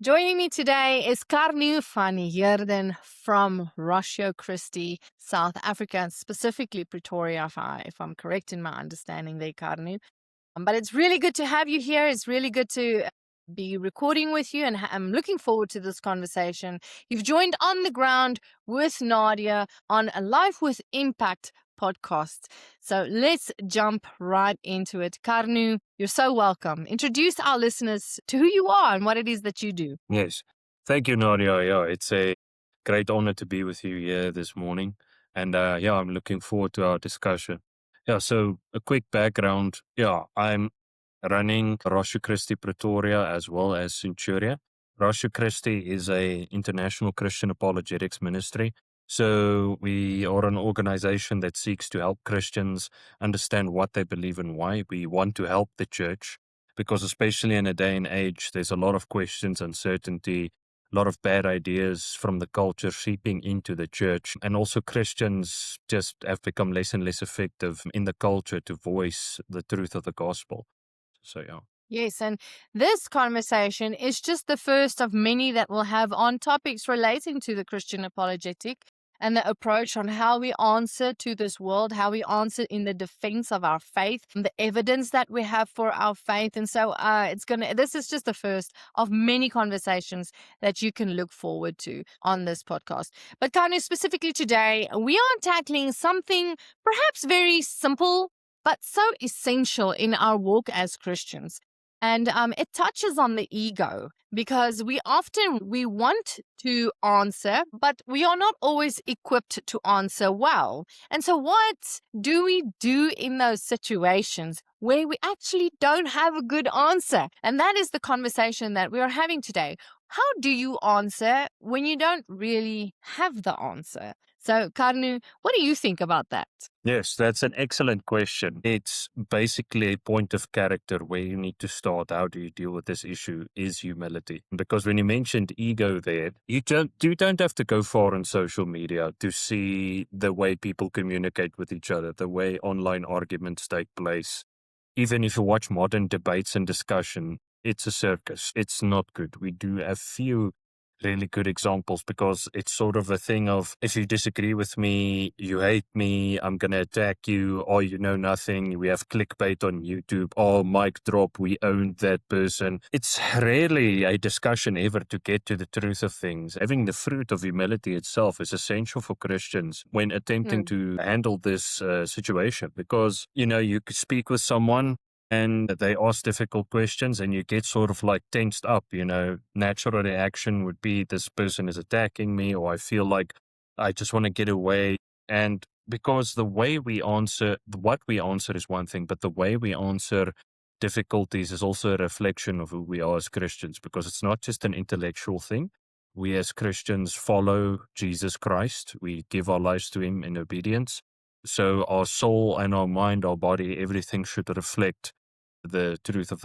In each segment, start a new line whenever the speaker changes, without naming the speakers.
Joining me today is Karnu van Heerden from Ratio Christi South Africa, specifically Pretoria, if I'm correct in my understanding there, Karnu. But it's really good to have you here. It's really good to be recording with you, and I'm looking forward to this conversation. You've joined On the Ground with Nadia on a Life with Impact podcast. So let's jump right into it. Karnu, you're so welcome. Introduce our listeners to who you are and what it is that you do.
Yes. Thank you, Nadia. Yeah, it's a great honor to be with you here this morning. And I'm looking forward to our discussion. Yeah, so a quick background. Yeah, I'm running Ratio Christi Pretoria as well as Centuria. Ratio Christi is a international Christian apologetics ministry. So we are an organization that seeks to help Christians understand what they believe and why. We want to help the church because especially in a day and age, there's a lot of questions, uncertainty, a lot of bad ideas from the culture seeping into the church. And also Christians just have become less and less effective in the culture to voice the truth of the gospel. So, yeah.
Yes, and this conversation is just the first of many that we'll have on topics relating to the Christian apologetic and the approach on how we answer to this world, how we answer in the defense of our faith, the evidence that we have for our faith. And so this is just the first of many conversations that you can look forward to on this podcast. But Kanu, specifically today, we are tackling something perhaps very simple, but so essential in our walk as Christians. And it touches on the ego because we want to answer, but we are not always equipped to answer well. And so what do we do in those situations where we actually don't have a good answer? And that is the conversation that we are having today. How do you answer when you don't really have the answer? So, Karnu, what do you think about that?
Yes, that's an excellent question. It's basically a point of character where you need to start. How do you deal with this issue is humility. Because when you mentioned ego there, you don't have to go far on social media to see the way people communicate with each other, the way online arguments take place. Even if you watch modern debates and discussion, it's a circus. It's not good. We do have few really good examples because it's sort of a thing of, if you disagree with me, you hate me, I'm going to attack you, or you know nothing. We have clickbait on YouTube. Oh, mic drop, we own that person. It's rarely a discussion ever to get to the truth of things. Having the fruit of humility itself is essential for Christians when attempting to handle this situation, because, you could speak with someone and they ask difficult questions and you get sort of like tensed up, natural reaction would be this person is attacking me, or I feel like I just want to get away. And because the way we answer, what we answer is one thing, but the way we answer difficulties is also a reflection of who we are as Christians, because it's not just an intellectual thing. We as Christians follow Jesus Christ. We give our lives to him in obedience. So our soul and our mind, our body, everything should reflect the truth of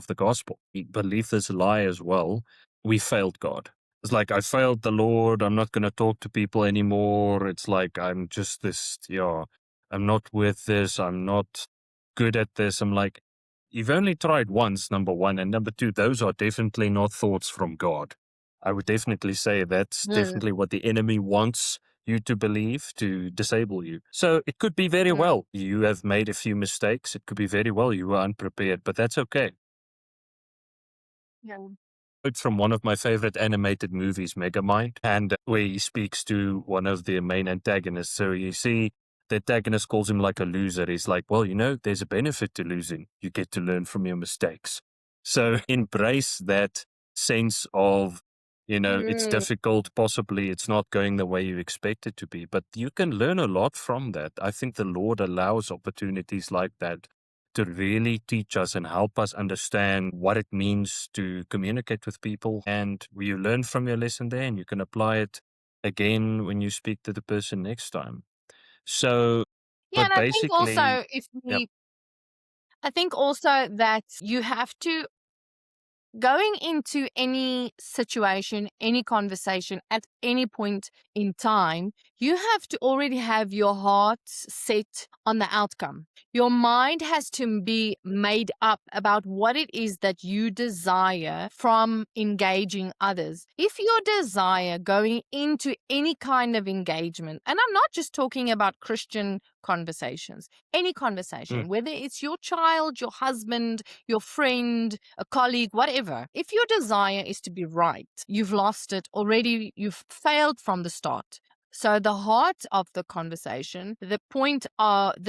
the gospel. We believe this lie as well. We failed God. It's like, I failed the Lord. I'm not going to talk to people anymore. It's like, I'm just this, I'm not with this. I'm not good at this. I'm like, you've only tried once, number one. And number two, those are definitely not thoughts from God. I would definitely say that's definitely what the enemy wants you to believe, to disable you. So it could be very well you have made a few mistakes. It could be very well you were unprepared, but that's okay.
Yeah.
It's from one of my favorite animated movies, Megamind, and where he speaks to one of the main antagonists. So you see, the antagonist calls him like a loser. He's like, well, there's a benefit to losing. You get to learn from your mistakes. So embrace that sense of, it's difficult, possibly it's not going the way you expect it to be, but you can learn a lot from that. I think the Lord allows opportunities like that to really teach us and help us understand what it means to communicate with people. And you learn from your lesson there and you can apply it again when you speak to the person next time. So,
Yeah,
but
and I think
basically,
also
yeah.
I think also that you have to, going into any situation, any conversation, at any point in time, you have to already have your heart set on the outcome. Your mind has to be made up about what it is that you desire from engaging others. If your desire going into any kind of engagement, and I'm not just talking about Christian conversations, any conversation, whether it's your child, your husband, your friend, a colleague, whatever, if your desire is to be right, you've lost it already. You've failed from the start. So the heart of the conversation, the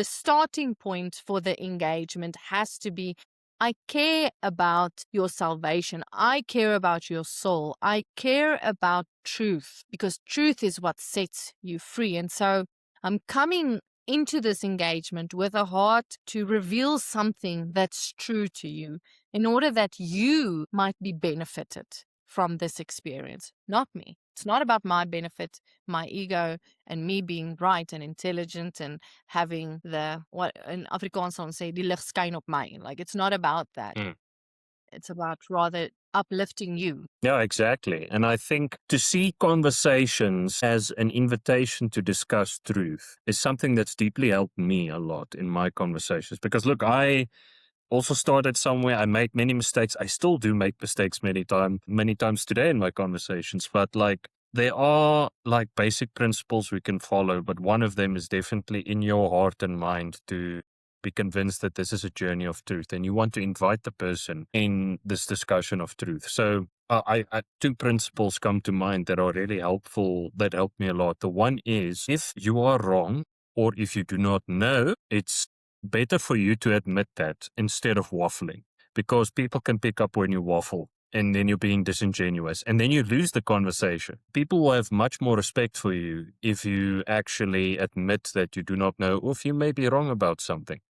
starting point for the engagement has to be, I care about your salvation. I care about your soul. I care about truth, because truth is what sets you free. And so I'm coming into this engagement with a heart to reveal something that's true to you in order that you might be benefited from this experience, not me. It's not about my benefit, my ego, and me being right and intelligent and having what in Afrikaans ons sê, die lig skyn op my. Like, it's not about that. It's about rather uplifting you.
Yeah, exactly. And I think to see conversations as an invitation to discuss truth is something that's deeply helped me a lot in my conversations. Because look, I also started somewhere. I made many mistakes. I still do make mistakes many times today in my conversations. But like, there are like basic principles we can follow, but one of them is definitely in your heart and mind to be convinced that this is a journey of truth, and you want to invite the person in this discussion of truth. So two principles come to mind that are really helpful, that help me a lot. The one is, if you are wrong or if you do not know, it's better for you to admit that instead of waffling, because people can pick up when you waffle and then you're being disingenuous and then you lose the conversation. People will have much more respect for you if you actually admit that you do not know, or if you may be wrong about something.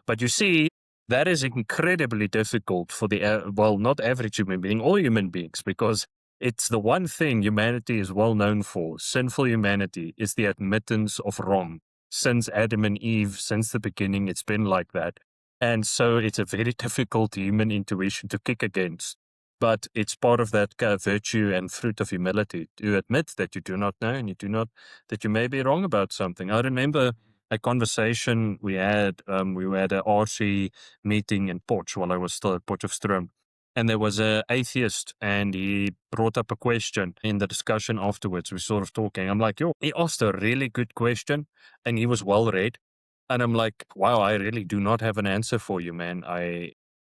But you see, that is incredibly difficult for not average human being, all human beings, because it's the one thing humanity is well known for. Sinful humanity is the admittance of wrong. Since Adam and Eve, since the beginning, it's been like that. And so it's a very difficult human intuition to kick against. But it's part of that virtue and fruit of humility to admit that you do not know and that you may be wrong about something. I remember a conversation we had. We were at an RC meeting in Potch while I was still at Potchefstroom. And there was an atheist, and he brought up a question in the discussion afterwards. We were sort of talking. I'm like, he asked a really good question, and he was well read. And I'm like, wow, I really do not have an answer for you, man.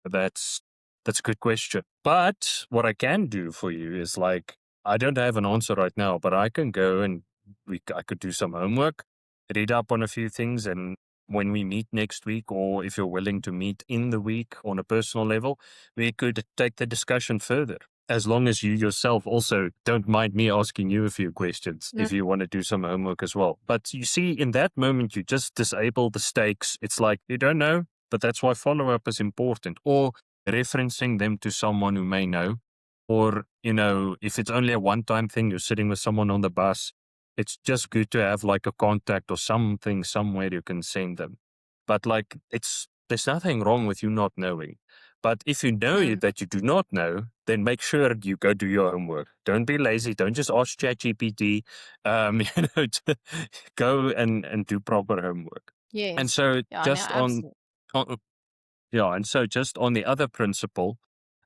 That's a good question. But what I can do for you is, like, I don't have an answer right now, but I can go and I could do some homework, read up on a few things, and when we meet next week, or if you're willing to meet in the week on a personal level, we could take the discussion further. As long as you yourself also don't mind me asking you a few questions, if you want to do some homework as well. But you see, in that moment, you just disable the stakes. It's like, you don't know, but that's why follow-up is important. Or referencing them to someone who may know. Or, if it's only a one-time thing, you're sitting with someone on the bus, it's just good to have like a contact or something somewhere you can send them. But like, there's nothing wrong with you not knowing. But if you know that you do not know, then make sure you go do your homework. Don't be lazy. Don't just ask ChatGPT. Go and do proper homework.
Yes.
And so
Absolutely.
and so just on the other principle,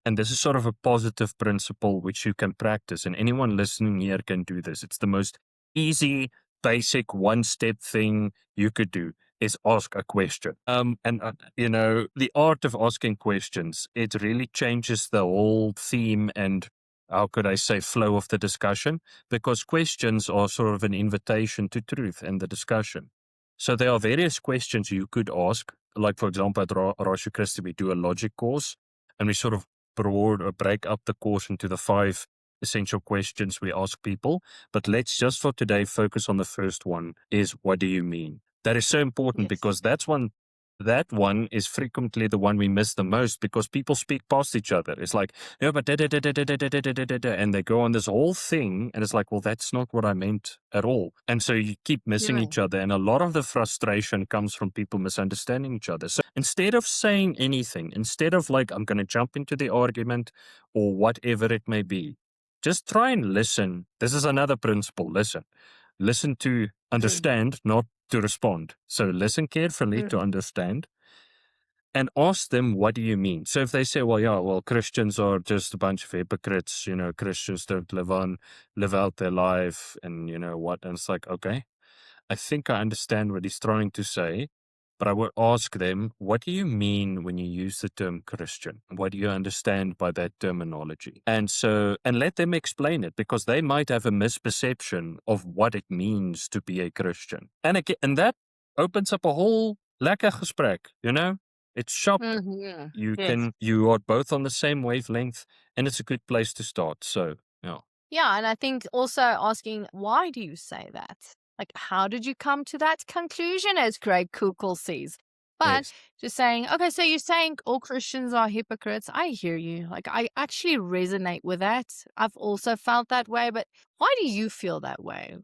and this is sort of a positive principle which you can practice, and anyone listening here can do this. It's the most easy, basic, one-step thing you could do is ask a question. The art of asking questions, it really changes the whole theme and, how could I say, flow of the discussion, because questions are sort of an invitation to truth and the discussion. So there are various questions you could ask. Like, for example, at Ratio Christi, we do a logic course, and we sort of break up the course into the 5 essential questions we ask people. But let's just for today focus on the first one, is what do you mean? That is so important, because that one is frequently the one we miss the most, because people speak past each other. It's like, but and they go on this whole thing, and it's like, well, that's not what I meant at all. And so you keep missing each other, and a lot of the frustration comes from people misunderstanding each other. So instead of saying anything, instead of like, I'm going to jump into the argument or whatever it may be, just try and listen. This is another principle. Listen to understand, not to respond. So listen carefully to understand and ask them, what do you mean? So if they say, well, Christians are just a bunch of hypocrites, Christians don't live out their life and what, and it's like, okay, I think I understand what he's trying to say, but I would ask them, what do you mean when you use the term Christian? What do you understand by that terminology? And let them explain it, because they might have a misperception of what it means to be a Christian. And again, and that opens up a whole lekker gesprek, It's sharp.
Yes.
You are both on the same wavelength, and it's a good place to start. So, yeah.
Yeah, and I think also asking, why do you say that? Like, how did you come to that conclusion, as Craig Kukul says? But
Yes.
just saying, okay, so you're saying all Christians are hypocrites. I hear you. Like, I actually resonate with that. I've also felt that way, but why do you feel that way?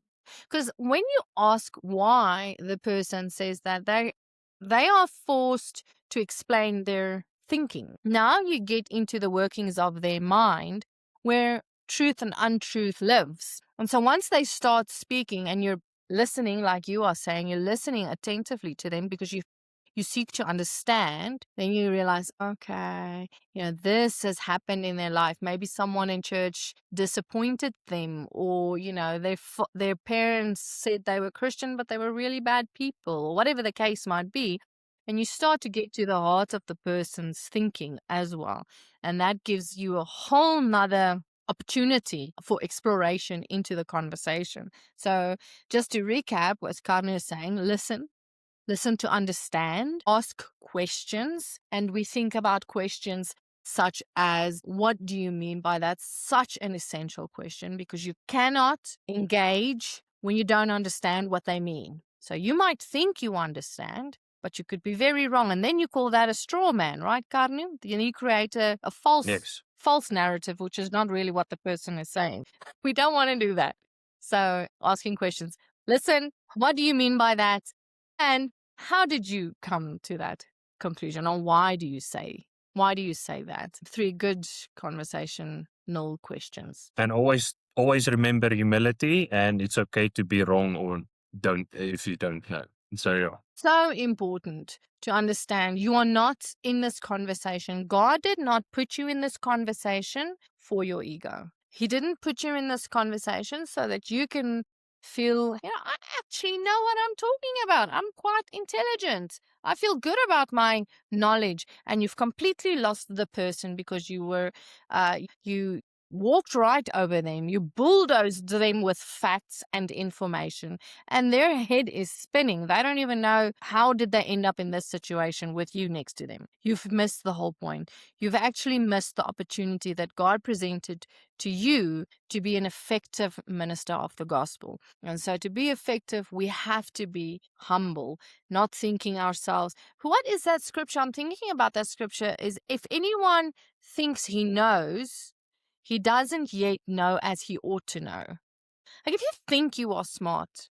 Because when you ask why the person says that, they are forced to explain their thinking. Now you get into the workings of their mind, where truth and untruth lives. And so once they start speaking and you're listening, like you are saying, you're listening attentively to them because you seek to understand, then you realize, okay, this has happened in their life. Maybe someone in church disappointed them, or, their parents said they were Christian, but they were really bad people, or whatever the case might be. And you start to get to the heart of the person's thinking as well. And that gives you a whole nother opportunity for exploration into the conversation. So just to recap what Karnu is saying, listen to understand, ask questions, and we think about questions such as, what do you mean by that? Such an essential question, because you cannot engage when you don't understand what they mean. So you might think you understand, but you could be very wrong. And then you call that a straw man, right, Karnu? Then you create a false narrative, which is not really what the person is saying. We don't want to do that. So asking questions, listen, what do you mean by that? And how did you come to that conclusion, or why do you say that? 3 good conversational questions.
And always remember humility, and it's okay to be wrong or if you don't know. So, yeah.
So important to understand you are not in this conversation. God did not put you in this conversation for your ego. He didn't put you in this conversation so that you can feel, I actually know what I'm talking about. I'm quite intelligent. I feel good about my knowledge. And you've completely lost the person because you walked right over them. You bulldozed them with facts and information, and their head is spinning. They don't even know, how did they end up in this situation with you next to them? You've missed the whole point. You've actually missed the opportunity that God presented to you to be an effective minister of the gospel. And so to be effective, we have to be humble, not thinking ourselves, what is that scripture? I'm thinking about that scripture is, if anyone thinks he knows, he doesn't yet know as he ought to know. Like, if you think you are smart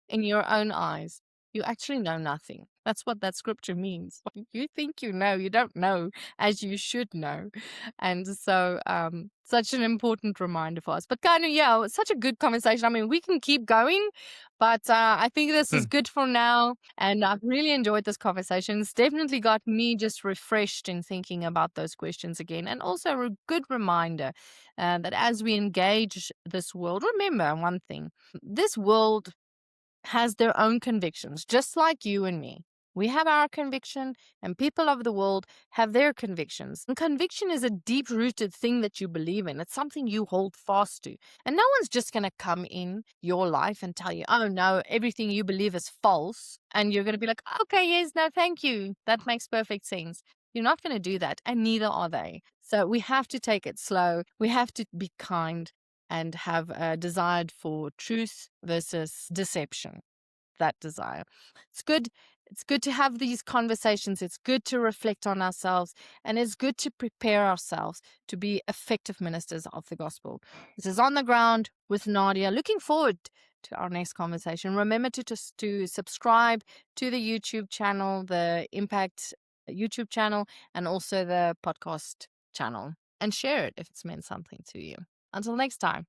in your own eyes, you actually know nothing. That's what that scripture means. You think you know, you don't know as you should know. And so, such an important reminder for us. But Karnu, it's such a good conversation. I mean, we can keep going, but I think this is good for now. And I've really enjoyed this conversation. It's definitely got me just refreshed in thinking about those questions again. And also a good reminder that as we engage this world, remember one thing: this world has their own convictions, just like you and me. We have our conviction, and people of the world have their convictions. And conviction is a deep rooted thing that you believe in. It's something you hold fast to. And no one's just going to come in your life and tell you, oh no, everything you believe is false. And you're going to be like, okay, yes, no, thank you. That makes perfect sense. You're not going to do that, and neither are they. So we have to take it slow. We have to be kind and have a desire for truth versus deception. That desire. It's good. It's good to have these conversations. It's good to reflect on ourselves, and it's good to prepare ourselves to be effective ministers of the gospel. This is On the Ground with Nadia. Looking forward to our next conversation. Remember to subscribe to the YouTube channel, the Impact YouTube channel, and also the podcast channel, and share it if it's meant something to you. Until next time.